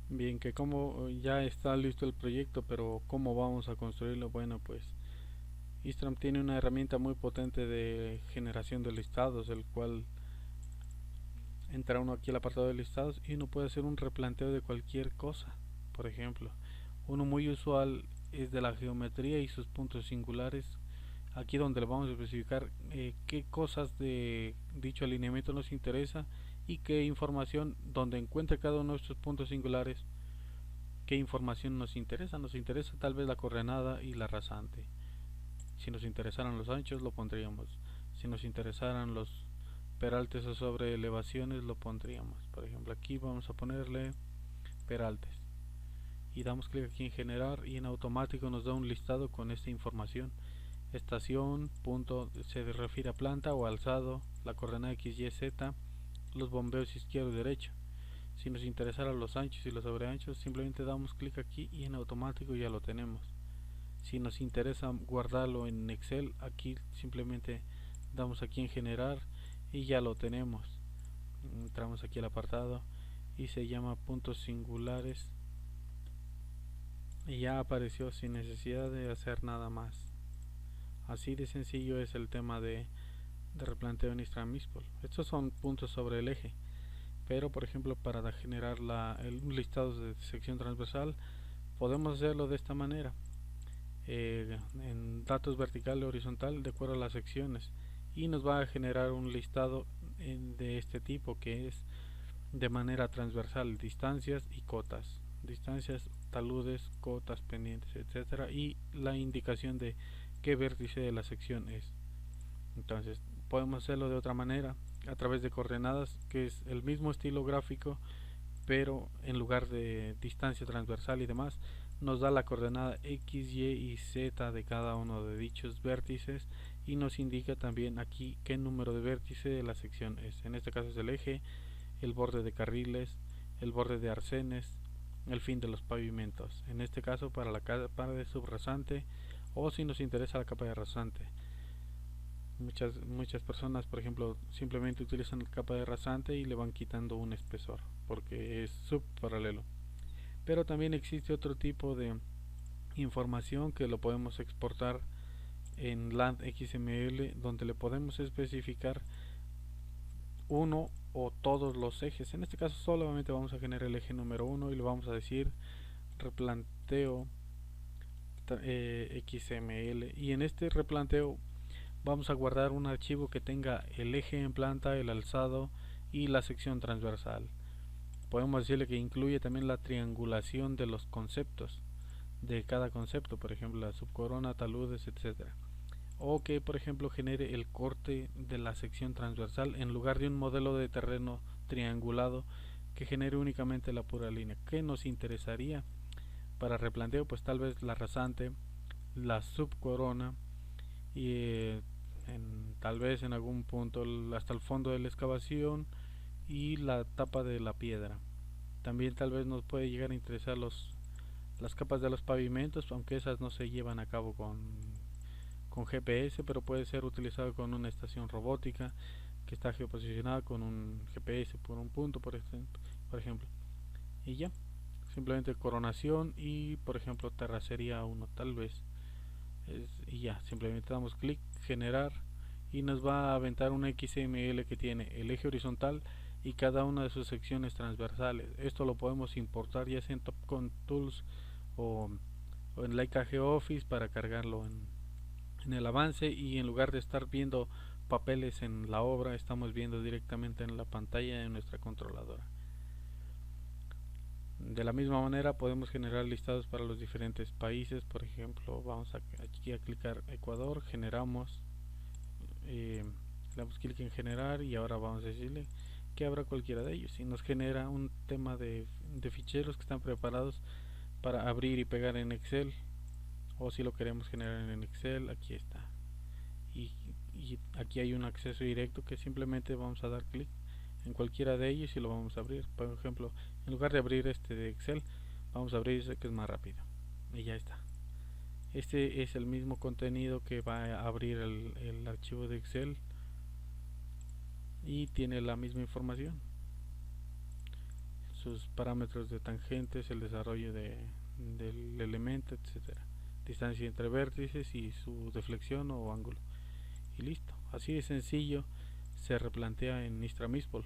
Bien, que como ya está listo el proyecto, pero ¿cómo vamos a construirlo? Bueno, pues Istram tiene una herramienta muy potente de generación de listados, el cual entra uno aquí al apartado de listados y uno puede hacer un replanteo de cualquier cosa. Por ejemplo, uno muy usual es de la geometría y sus puntos singulares. Aquí donde le vamos a especificar qué cosas de dicho alineamiento nos interesa y qué información donde encuentre cada uno de estos puntos singulares, qué información nos interesa. Nos interesa tal vez la coordenada y la rasante. Si nos interesaran los anchos lo pondríamos. Si nos interesaran los peraltes o sobre elevaciones lo pondríamos. Por ejemplo, aquí vamos a ponerle peraltes y damos clic aquí en generar y en automático nos da un listado con esta información. Estación, punto, se refiere a planta o alzado, la coordenada x, y, z, los bombeos izquierdo y derecho. Si nos interesaran los anchos y los sobreanchos, simplemente damos clic aquí y en automático ya lo tenemos. Si nos interesa guardarlo en Excel, aquí simplemente damos aquí en generar y ya lo tenemos. Entramos aquí al apartado y se llama puntos singulares y ya apareció sin necesidad de hacer nada más. Así de sencillo es el tema de replanteo en Istram-Mispol. Estos son puntos sobre el eje, pero por ejemplo para generar un listado de sección transversal podemos hacerlo de esta manera. En datos vertical y horizontal de acuerdo a las secciones y nos va a generar un listado de este tipo que es de manera transversal, distancias y cotas, distancias, taludes, cotas, pendientes, etcétera, y la indicación de qué vértice de la sección es. Entonces podemos hacerlo de otra manera a través de coordenadas, que es el mismo estilo gráfico, pero en lugar de distancia transversal y demás, nos da la coordenada x, y y z de cada uno de dichos vértices y nos indica también aquí qué número de vértice de la sección es. En este caso es el eje, el borde de carriles, el borde de arcenes, el fin de los pavimentos. En este caso para la capa de subrasante o si nos interesa la capa de rasante. Muchas personas, por ejemplo, simplemente utilizan la capa de rasante y le van quitando un espesor porque es subparalelo. Pero también existe otro tipo de información que lo podemos exportar en land XML donde le podemos especificar uno o todos los ejes. En este caso solamente vamos a generar el eje número uno y le vamos a decir replanteo XML, y en este replanteo vamos a guardar un archivo que tenga el eje en planta, el alzado y la sección transversal. Podemos decirle que incluye también la triangulación de los conceptos de cada concepto, por ejemplo la subcorona, taludes, etcétera. O que por ejemplo genere el corte de la sección transversal en lugar de un modelo de terreno triangulado que genere únicamente la pura línea. ¿Qué nos interesaría para replanteo? Pues tal vez la rasante, la subcorona y tal vez en algún punto hasta el fondo de la excavación y la tapa de la piedra. También tal vez nos puede llegar a interesar las capas de los pavimentos, aunque esas no se llevan a cabo con GPS, pero puede ser utilizado con una estación robótica que está geoposicionada con un GPS por un punto, por ejemplo. Y ya, simplemente coronación y por ejemplo terracería 1 tal vez. Y ya, simplemente damos clic, generar y nos va a aventar un XML que tiene el eje horizontal y cada una de sus secciones transversales. Esto lo podemos importar ya sea en Topcon Tools o, o en Leica GeoOffice para cargarlo en el avance, y en lugar de estar viendo papeles en la obra estamos viendo directamente en la pantalla de nuestra controladora. De la misma manera podemos generar listados para los diferentes países. Por ejemplo, vamos aquí a clicar Ecuador, generamos, le damos clic en generar y ahora vamos a decirle que abra cualquiera de ellos y nos genera un tema de ficheros que están preparados para abrir y pegar en Excel, o si lo queremos generar en Excel, aquí está. y, y aquí hay un acceso directo que simplemente vamos a dar clic en cualquiera de ellos y lo vamos a abrir. Por ejemplo, en lugar de abrir este de Excel, vamos a abrir ese que es más rápido y ya está. Este es el mismo contenido que va a abrir el archivo de Excel y tiene la misma información. sus parámetros de tangentes, el desarrollo del elemento, etcétera, distancia entre vértices y su deflexión o ángulo. Y listo, así de sencillo se replantea en Istramizpol.